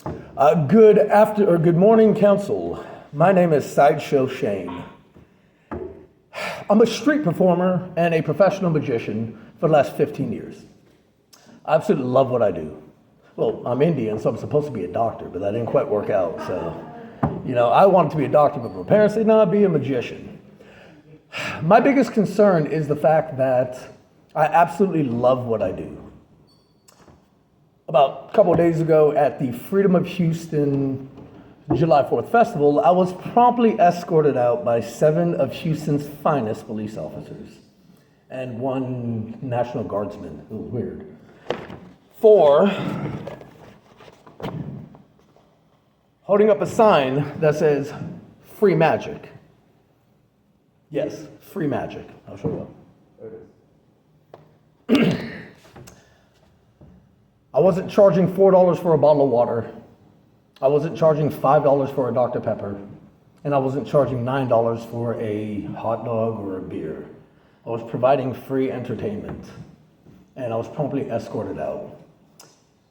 Good morning, council. My name is Sideshow Shane. I'm a street performer and a professional magician for the last 15 years. I absolutely love what I do. Well, I'm Indian, so I'm supposed to be a doctor, but that didn't quite work out. So, I wanted to be a doctor, but my parents said, no, be a magician. My biggest concern is the fact that I absolutely love what I do. About a couple of days ago at the Freedom of Houston July 4th Festival, I was promptly escorted out by 7 of Houston's finest police officers and 1 National Guardsman. It was weird. For holding up a sign that says, free magic. Yes, free magic. I'll show you up. There it is. I wasn't charging $4 for a bottle of water. I wasn't charging $5 for a Dr. Pepper. And I wasn't charging $9 for a hot dog or a beer. I was providing free entertainment. And I was promptly escorted out.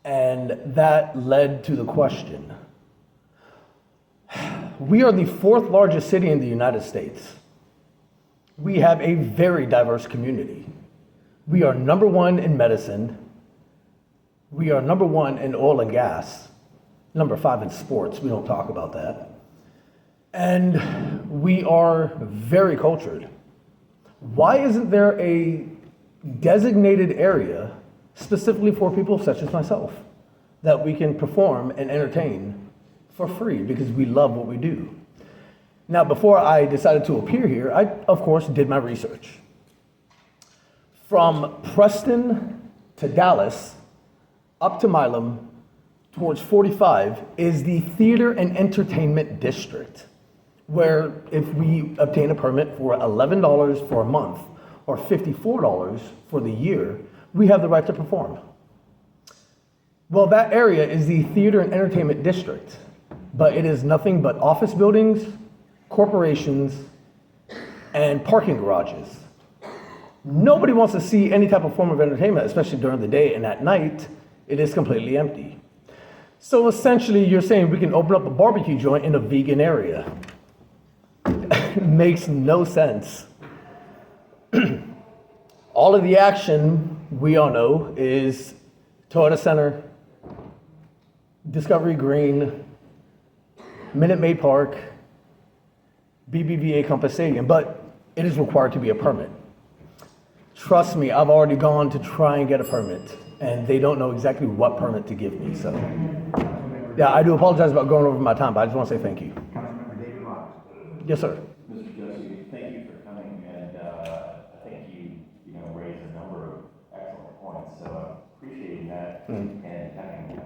And that led to the question. We are the 4th largest city in the United States. We have a very diverse community. We are number 1 in medicine. We are number 1 in oil and gas, number 5 in sports. We don't talk about that. And we are very cultured. Why isn't there a designated area specifically for people such as myself that we can perform and entertain for free because we love what we do? Now, before I decided to appear here, I, of course, did my research. From Preston to Dallas, up to Milam, towards 45, is the Theater and Entertainment District, where if we obtain a permit for $11 for a month or $54 for the year, we have the right to perform. Well, that area is the Theater and Entertainment District, but it is nothing but office buildings, corporations, and parking garages. Nobody wants to see any type of form of entertainment, especially during the day, and at night, it is completely empty. So essentially, you're saying we can open up a barbecue joint in a vegan area. It makes no sense. All of the action, we all know, is Toyota Center, Discovery Green, Minute Maid Park, BBVA Compass Stadium, but it is required to be a permit. Trust me, I've already gone to try and get a permit, and they don't know exactly what permit to give me, so. Yeah, I do apologize about going over my time, but I just want to say thank you. Councilmember David Ross. Yes, sir. Mr. Josie, thank you for coming, and I think you raised a number of excellent points, so appreciating that, and having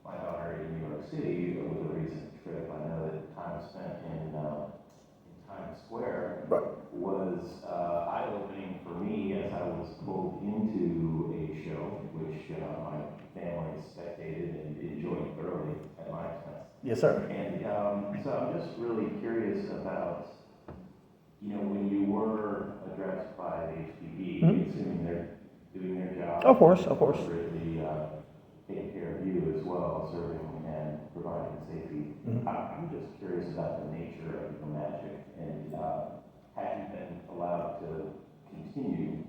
my daughter in New York City with a recent trip, I know that time spent in Times Square was eye-opening for me as I was pulled into a show, which my family spectated and enjoyed thoroughly at my expense. Yes, sir. And so I'm just really curious about, when you were addressed by the HPD, assuming they're doing their job. Of course. Appropriately taking care of you as well, serving and providing safety. I'm just curious about the nature of the magic, and had you been allowed to continue,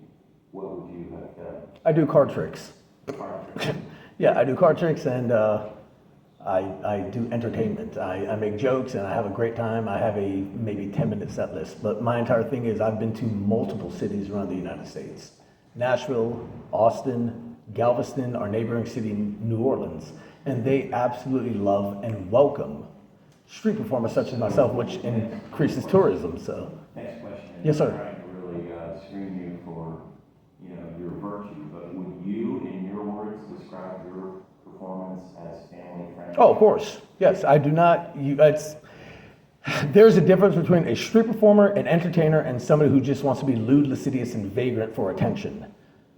what would you have done? I do card tricks. Card tricks. Yeah, I do card tricks, and I do entertainment. I make jokes, and I have a great time. I have a maybe 10-minute set list, but my entire thing is I've been to multiple cities around the United States. Nashville, Austin, Galveston, our neighboring city, New Orleans, and they absolutely love and welcome street performers such as myself, which increases tourism, so. Next question. Yes, sir. I'm trying to really screen you for, your virtue, but would you, in your words, describe your performance as family-friendly? Oh, of course. Yes, I do not. There's a difference between a street performer, an entertainer, and somebody who just wants to be lewd, lascivious, and vagrant for attention.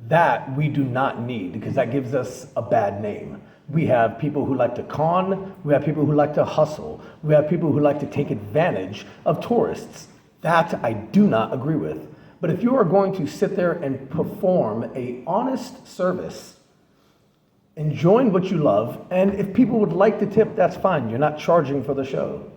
That we do not need, because that gives us a bad name. We have people who like to con, we have people who like to hustle, we have people who like to take advantage of tourists. That I do not agree with. But if you are going to sit there and perform a honest service enjoying what you love, and if people would like to tip, that's fine. You're not charging for the show.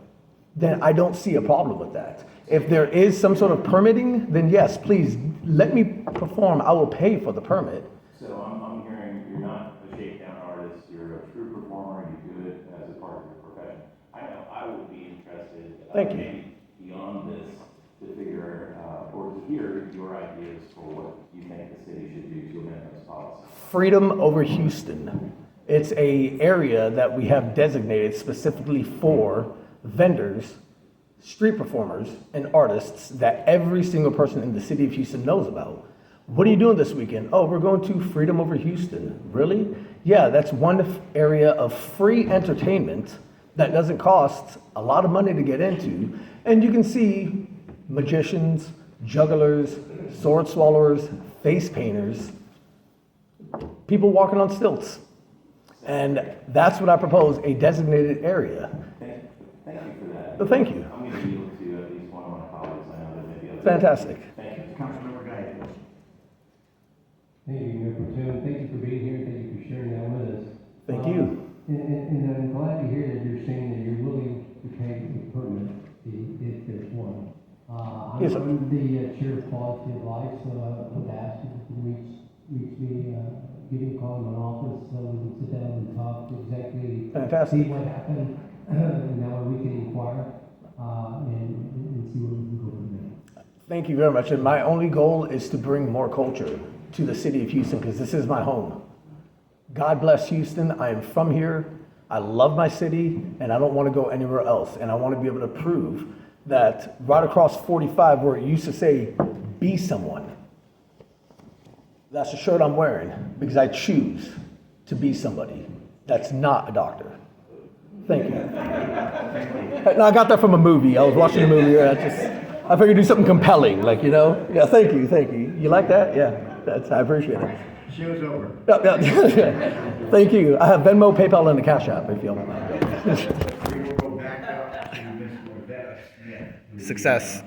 Then I don't see a problem with that. If there is some sort of permitting, then yes, please, let me perform. I will pay for the permit. So I'm hearing you're not a shakedown artist, you're a true performer, you do it as a part of your profession. I know I would be interested, Thank you. maybe beyond this, to figure, or to hear your ideas for what you think the city should do to amend those policies. Freedom over Houston. It's a area that we have designated specifically for vendors, street performers, and artists that every single person in the city of Houston knows about. What are you doing this weekend? Oh, we're going to Freedom over Houston. Really? Yeah, that's one area of free entertainment that doesn't cost a lot of money to get into. And you can see magicians, jugglers, sword swallowers, face painters, people walking on stilts. And that's what I propose, a designated area. Thank you for that. Well, thank you. I'm going to yield to at least one of my colleagues. I know there may be others. Fantastic. Thank you. Councilmember Guy. Thank you, Mayor Protem. Thank you for being here. Thank you for sharing that with us. Thank you. And I'm glad to hear that you're saying that you're willing to pay the permit if there's one. Yes, sir. I'm the chair of Quality of Life, so I would ask if you can reach me, give me a call in my office so we can sit down and talk exactly. Fantastic. See what happened, and that way we can inquire and see where we can go from there. Thank you very much. And my only goal is to bring more culture to the city of Houston because this is my home. God bless Houston. I am from here. I love my city and I don't want to go anywhere else. And I want to be able to prove that right across 45 where it used to say, be someone. That's the shirt I'm wearing because I choose to be somebody that's not a doctor. Thank you. No, I got that from a movie. I was watching a movie. I figured do something compelling, like, you know. Yeah, thank you. You like that? Yeah, I appreciate it. Show's over. Yeah. Thank you. I have Venmo, PayPal, and the Cash App if you don't mind. We will go back up to Ms. Lavetta Smith. Success.